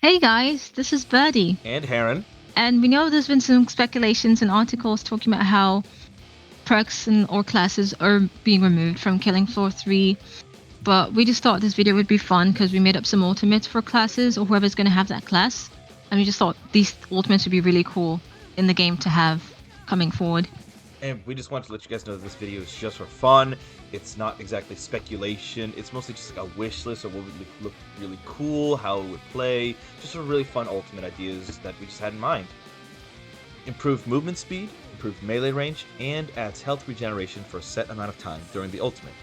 Hey guys, this is Birdy. And Heron. And we know there's been some speculations and articles talking about how perks or classes are being removed from Killing Floor 3. But we just thought this video would be fun because we made up some ultimates for classes or whoever's going to have that class. And we just thought these ultimates would be really cool in the game to have coming forward. And we just want to let you guys know that this video is just for fun. It's not exactly speculation. It's mostly just like a wish list of what would look really cool, how it would play. Just some really fun ultimate ideas that we just had in mind. Improved movement speed, improved melee range, and adds health regeneration for a set amount of time during the ultimate.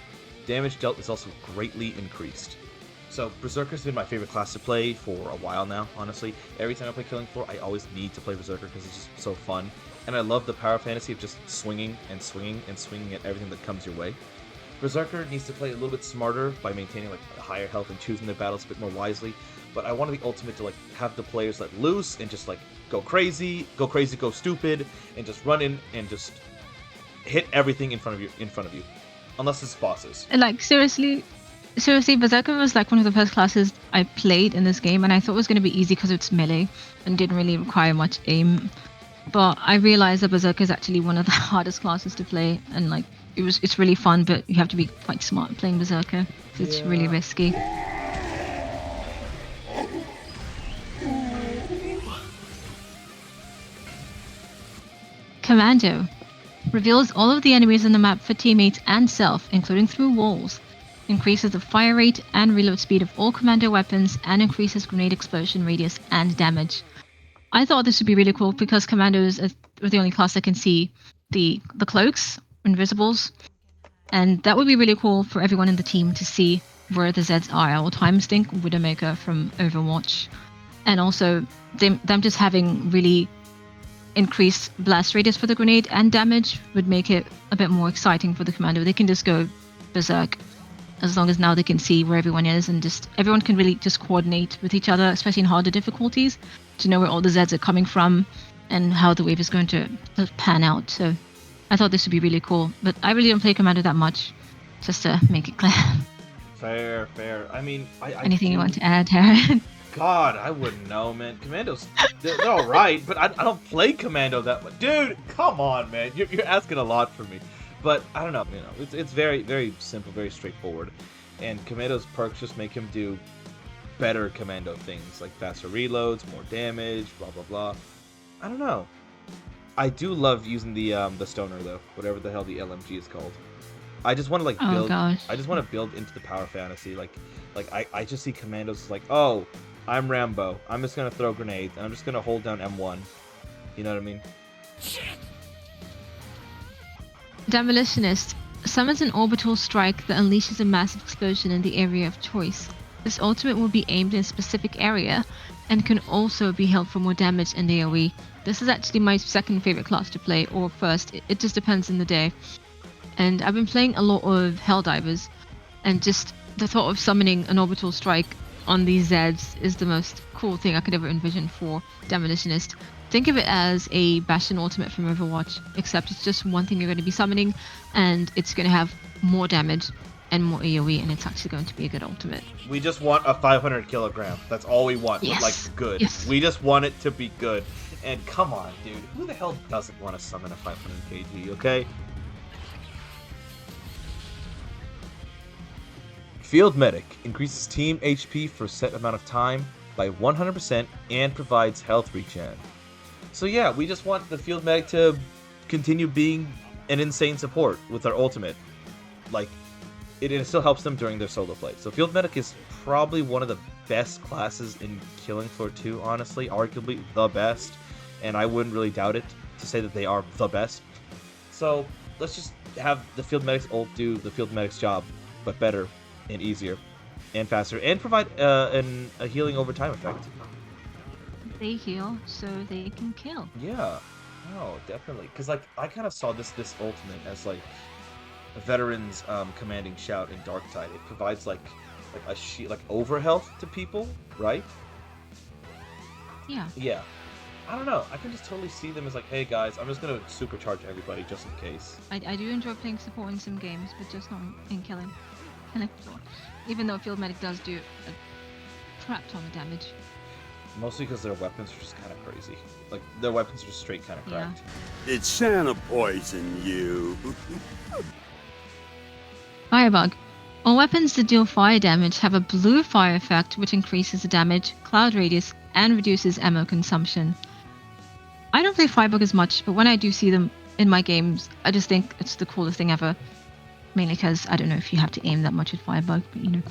Damage dealt is also greatly increased. So, Berserker's been my favorite class to play for a while now, honestly. Every time I play Killing Floor, I always need to play Berserker because it's just so fun. And I love the power fantasy of just swinging and swinging and swinging at everything that comes your way. Berserker needs to play a little bit smarter by maintaining like a higher health and choosing their battles a bit more wisely. But I wanted the ultimate to like have the players let loose and just like go crazy, go stupid, and just run in and just hit everything in front of you. Unless it's bosses. Like seriously, Berserker was like one of the first classes I played in this game, and I thought it was going to be easy because it's melee and didn't really require much aim. But I realized that Berserker is actually one of the hardest classes to play, and like it's really fun, but you have to be quite smart playing Berserker. So it's really risky. Commando reveals all of the enemies on the map for teammates and self, including through walls. Increases the fire rate and reload speed of all Commando weapons, and increases grenade explosion radius and damage. I thought this would be really cool because Commandos are the only class that can see the cloaks, invisibles, and that would be really cool for everyone in the team to see where the Zeds are. I will time stink Widowmaker from Overwatch, and also them just having really increased blast radius for the grenade and damage would make it a bit more exciting for the Commando. They can just go berserk as long as now they can see where everyone is, and just everyone can really just coordinate with each other, especially in harder difficulties, to know where all the Zeds are coming from and how the wave is going to pan out. So I thought this would be really cool, but I really don't play Commando that much, just to make it clear. Fair. I mean, Anything you want to add, Heron? God, I wouldn't know, man. Commandos, they're alright, but I don't play Commando that much. Dude, come on, man. You're asking a lot for me. But I don't know, it's very, very simple, very straightforward. And Commando's perks just make him do better Commando things, like faster reloads, more damage, blah, blah, blah. I don't know. I do love using the stoner, though, whatever the hell the LMG is called. I just want to, like, build... I just want to build into the power fantasy. Like I just see Commandos like, oh, I'm Rambo. I'm just going to throw grenades, and I'm just going to hold down M1. You know what I mean? Demolitionist summons an orbital strike that unleashes a massive explosion in the area of choice. This ultimate will be aimed in a specific area and can also be held for more damage in the AoE. This is actually my second favorite class to play, or first, it just depends on the day. And I've been playing a lot of Helldivers, and just the thought of summoning an orbital strike on these Zeds is the most cool thing I could ever envision for Demolitionist. Think of it as a Bastion ultimate from Overwatch, except it's just one thing you're going to be summoning, and it's going to have more damage and more AoE, and it's actually going to be a good ultimate. We just want a 500 kilogram. That's all we want. Yes. But, like, good. Yes. We just want it to be good. And come on, dude. Who the hell doesn't want to summon a 500 kg, okay? Field Medic increases team HP for a set amount of time by 100% and provides health regen. So yeah, we just want the Field Medic to continue being an insane support with our ultimate. Like, it still helps them during their solo play. So Field Medic is probably one of the best classes in Killing Floor 2, honestly. Arguably the best. And I wouldn't really doubt it to say that they are the best. So let's just have the Field Medic's ult do the Field Medic's job, but better and easier and faster, and provide a healing over time effect. They heal so they can kill. Yeah, no, definitely. Because like I kind of saw this ultimate as like a veteran's commanding shout in Darktide. It provides like a shield, like over health to people, right? Yeah. Yeah. I don't know. I can just totally see them as like, hey guys, I'm just gonna supercharge everybody just in case. I do enjoy playing support in some games, but just not in Killing Floor. Even though Field Medic does do a crap ton of damage. Mostly because their weapons are just kind of crazy. Like, their weapons are just straight kind of cracked. Did Santa poison you? Firebug. All weapons that deal fire damage have a blue fire effect, which increases the damage, cloud radius, and reduces ammo consumption. I don't play Firebug as much, but when I do see them in my games, I just think it's the coolest thing ever. Mainly because I don't know if you have to aim that much with Firebug, but you know.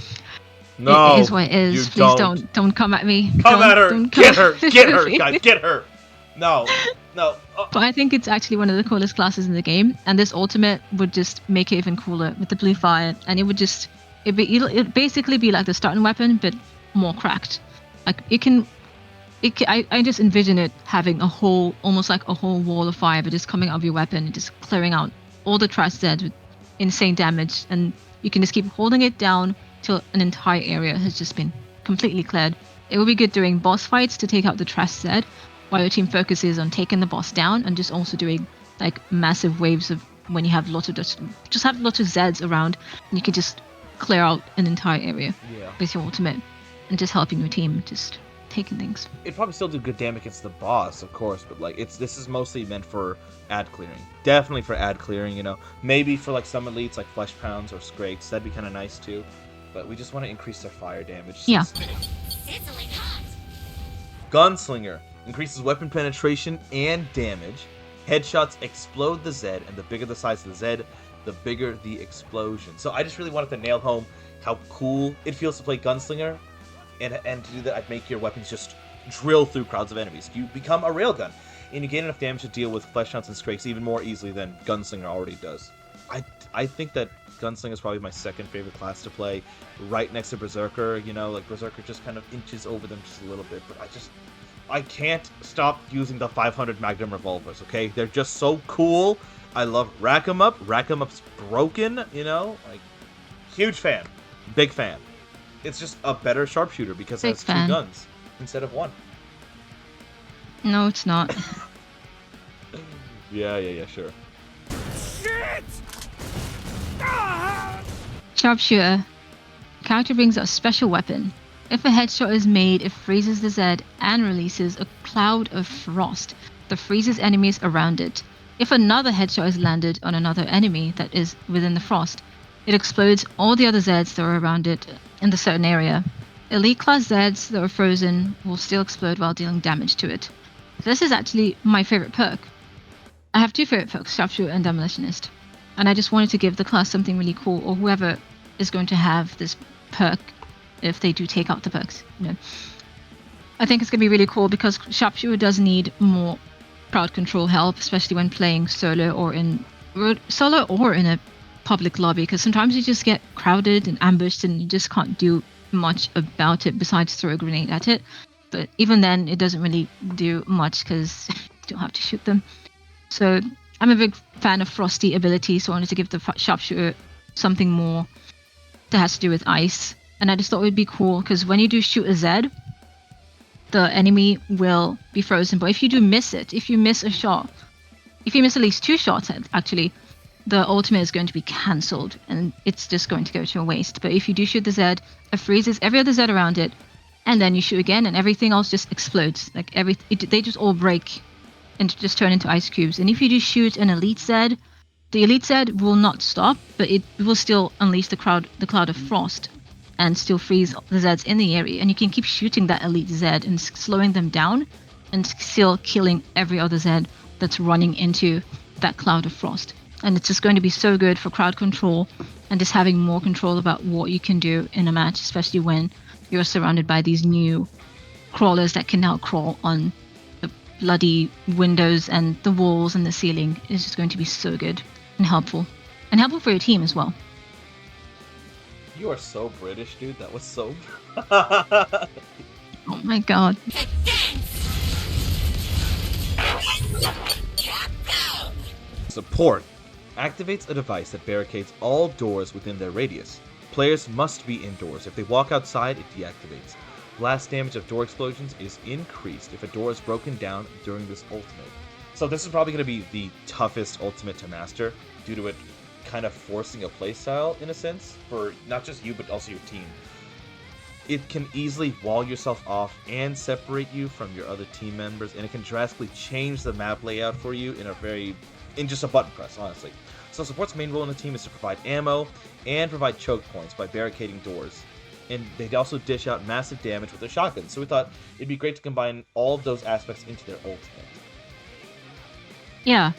No, it is what it is. you Please don't come at me. Come at her! Don't Get come her! at Get her, me. guys! Get her! No. But I think it's actually one of the coolest classes in the game, and this ultimate would just make it even cooler with the blue fire, and it'd basically be like the starting weapon, but more cracked. Like I just envision it having almost like a whole wall of fire, but just coming out of your weapon and just clearing out all the trash Zeds with insane damage, and you can just keep holding it down till an entire area has just been completely cleared. It would be good during boss fights to take out the trash Zed, while your team focuses on taking the boss down, and just also doing like massive waves of when you have lots of just have lots of Zeds around, and you can just clear out an entire area with your ultimate, and just helping your team just taking things. It'd probably still do good damage against the boss, of course, but like this is mostly meant for ad clearing. Definitely for ad clearing, you know. Maybe for like some elites like Flesh Pounds or Scrakes, that'd be kind of nice too. But we just want to increase their fire damage. Yeah. Gunslinger increases weapon penetration and damage. Headshots explode the Zed, and the bigger the size of the Zed, the bigger the explosion. So I just really wanted to nail home how cool it feels to play Gunslinger, and to do that, I'd make your weapons just drill through crowds of enemies. You become a railgun, and you gain enough damage to deal with Flesh Hounds and Scrakes even more easily than Gunslinger already does. I think that Gunslinger is probably my second favorite class to play, right next to Berserker. You know, like Berserker just kind of inches over them just a little bit, but I can't stop using the 500 Magnum revolvers, okay? They're just so cool. I love Rack 'em Up. Rack 'em Up's broken, you know? Like, huge fan. Big fan. It's just a better Sharpshooter because it has two guns instead of one. No, it's not. Yeah, sure. Shit! Sharpshooter. Character brings out a special weapon. If a headshot is made, it freezes the Zed and releases a cloud of frost that freezes enemies around it. If another headshot is landed on another enemy that is within the frost, it explodes all the other Zeds that are around it in the certain area. Elite class Zeds that are frozen will still explode while dealing damage to it. This is actually my favorite perk. I have two favorite perks, Sharpshooter and Demolitionist, and I just wanted to give the class something really cool, or whoever is going to have this perk, if they do take out the perks, you know. I think it's going to be really cool because Sharpshooter does need more crowd control help, especially when playing solo or in a public lobby, because sometimes you just get crowded and ambushed and you just can't do much about it besides throw a grenade at it. But even then, it doesn't really do much because you don't have to shoot them. So I'm a big fan of frosty ability, so I wanted to give the Sharpshooter something more that has to do with ice. And I just thought it would be cool because when you do shoot a Zed, the enemy will be frozen. But if you do miss it, if you miss a shot, if you miss at least two shots, actually, the ultimate is going to be cancelled and it's just going to go to a waste. But if you do shoot the Zed, it freezes every other Zed around it, and then you shoot again and everything else just explodes. Like they just all break and just turn into ice cubes. And if you do shoot an elite Zed, the elite Zed will not stop, but it will still unleash the cloud of frost and still freeze the Zeds in the area. And you can keep shooting that elite Zed and slowing them down and still killing every other Zed that's running into that cloud of frost. And it's just going to be so good for crowd control and just having more control about what you can do in a match, especially when you're surrounded by these new crawlers that can now crawl on the bloody windows and the walls and the ceiling. It's just going to be so good and helpful for your team as well. You are so British, dude. That was so... Oh my god. Support activates a device that barricades all doors within their radius. Players must be indoors. If they walk outside, it deactivates. Blast damage of door explosions is increased if a door is broken down during this ultimate. So this is probably going to be the toughest ultimate to master, due to it kind of forcing a playstyle, in a sense, for not just you, but also your team. it can easily wall yourself off and separate you from your other team members, and it can drastically change the map layout for you in just a button press, honestly. So support's main role in the team is to provide ammo and provide choke points by barricading doors. And they also dish out massive damage with their shotguns, so we thought it'd be great to combine all of those aspects into their ultimate. Yeah.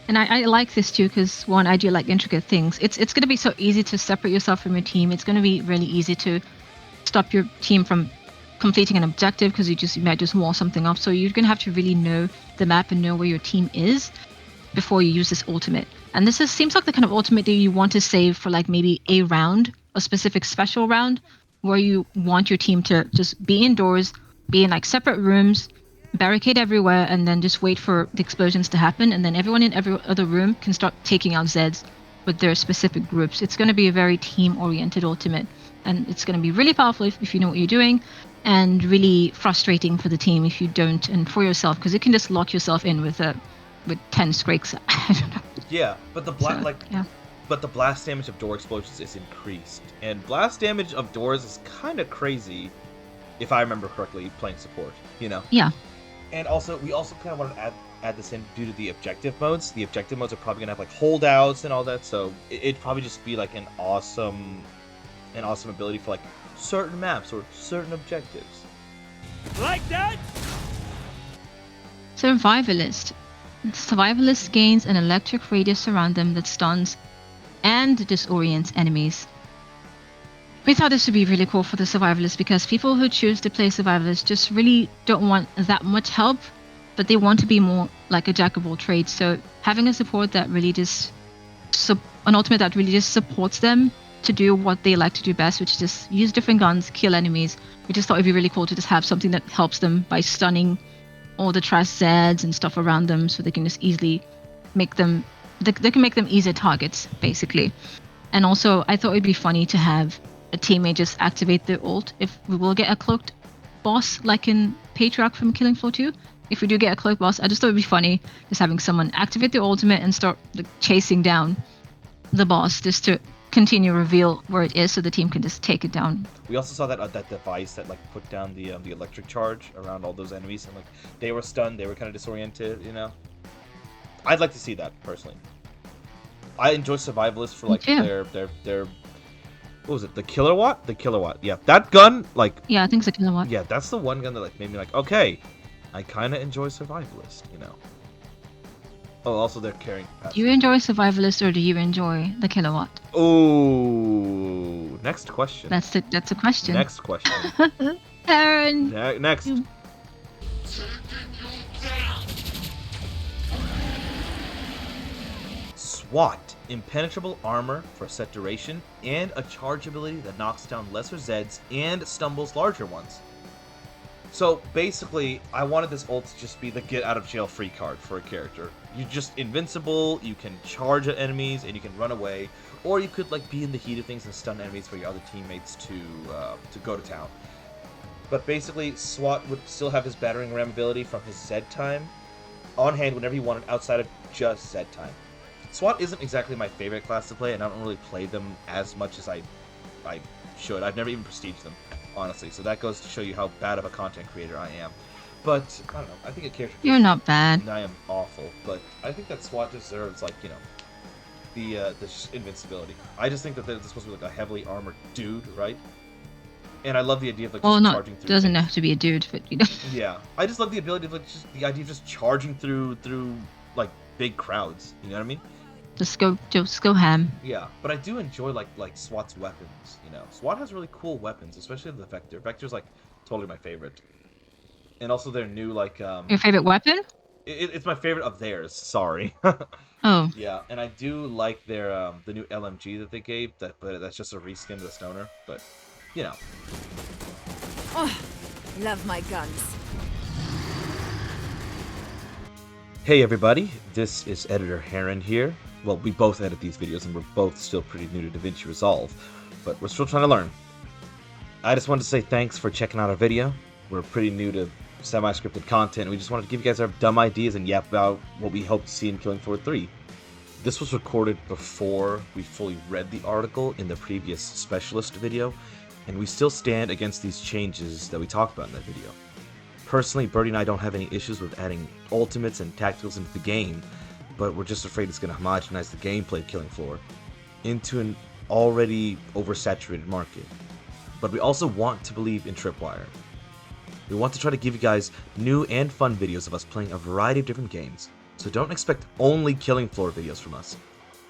And I like this too because, one, I do like intricate things. It's going to be so easy to separate yourself from your team. It's going to be really easy to stop your team from completing an objective because you might just wall something up. So you're going to have to really know the map and know where your team is before you use this ultimate. And seems like the kind of ultimate that you want to save for like maybe a round, a specific special round, where you want your team to just be indoors, be in like separate rooms, barricade everywhere, and then just wait for the explosions to happen, and then everyone in every other room can start taking out Zeds with their specific groups. It's going to be a very team-oriented ultimate, and it's going to be really powerful if you know what you're doing, and really frustrating for the team if you don't, and for yourself, because you can just lock yourself in with 10 Scrakes. I don't know. Yeah, but the blast damage of door explosions is increased, and blast damage of doors is kind of crazy, if I remember correctly, playing support, you know? Yeah. And also, we also kind of want to add this in due to the objective modes. The objective modes are probably going to have like holdouts and all that, so it'd probably just be like an awesome ability for like certain maps or certain objectives. Like that? Survivalist. Survivalist gains an electric radius around them that stuns and disorients enemies. We thought this would be really cool for the Survivalist because people who choose to play Survivalist just really don't want that much help, but they want to be more like a jack of all trades. So having a support that really just an ultimate that really just supports them to do what they like to do best, which is just use different guns, kill enemies. We just thought it'd be really cool to just have something that helps them by stunning all the trash Zeds and stuff around them, so they can just easily make them they can make them easier targets, basically. And also, I thought it'd be funny to have a teammate just activate the ult if we will get a cloaked boss, like in Patriarch from Killing Floor 2. If we do get a cloaked boss, I just thought it'd be funny just having someone activate the ultimate and start like chasing down the boss just to continue reveal where it is, so the team can just take it down. We also saw that device that like put down the electric charge around all those enemies, and like they were stunned, they were kind of disoriented, you know. I'd like to see that personally. I enjoy Survivalist for like their what was it? The kilowatt? The kilowatt. Yeah, that gun, like... Yeah, I think it's a kilowatt. Yeah, that's the one gun that like made me like, okay, I kind of enjoy Survivalist, you know. Oh, also they're carrying capacity. Do you enjoy Survivalist or do you enjoy the kilowatt? Oh, next question. That's a question. Next question. Aaron. Next. SWAT. Impenetrable armor for a set duration, and a charge ability that knocks down lesser Zeds and stumbles larger ones. So basically, I wanted this ult to just be the get out of jail free card for a character. You're just invincible, you can charge at enemies, and you can run away, or you could like be in the heat of things and stun enemies for your other teammates to go to town. But basically, SWAT would still have his battering ram ability from his Zed time on hand whenever he wanted, outside of just Zed time. SWAT isn't exactly my favorite class to play, and I don't really play them as much as I should. I've never even prestiged them, honestly, so that goes to show you how bad of a content creator I am. But, I don't know, I think a character... You're not bad. I am awful, but I think that SWAT deserves, like, you know, the invincibility. I just think that they're supposed to be like a heavily armored dude, right? And I love the idea of like charging through. Doesn't have to be a dude, but you know. Yeah, I just love the ability of like just the idea of just charging through like big crowds. You know what I mean? Just go ham. Yeah, but I do enjoy like SWAT's weapons. You know, SWAT has really cool weapons, especially the Vector. Vector's like totally my favorite, and also their new like. Your favorite weapon? It's my favorite of theirs. Sorry. Oh. Yeah, and I do like their the new LMG that they gave. But that's just a reskin of the Stoner. But you know. Oh, love my guns. Hey everybody, this is Editor Heron here. Well, we both edit these videos and we're both still pretty new to DaVinci Resolve, but we're still trying to learn. I just wanted to say thanks for checking out our video. We're pretty new to semi-scripted content, and we just wanted to give you guys our dumb ideas and yap about what we hope to see in Killing Floor 3. This was recorded before we fully read the article in the previous Specialist video, and we still stand against these changes that we talked about in that video. Personally, Birdy and I don't have any issues with adding ultimates and tacticals into the game, but we're just afraid it's going to homogenize the gameplay of Killing Floor into an already oversaturated market. But we also want to believe in Tripwire. We want to try to give you guys new and fun videos of us playing a variety of different games, so don't expect only Killing Floor videos from us.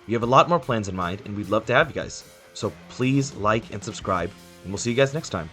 We have a lot more plans in mind, and we'd love to have you guys. So please like and subscribe, and we'll see you guys next time.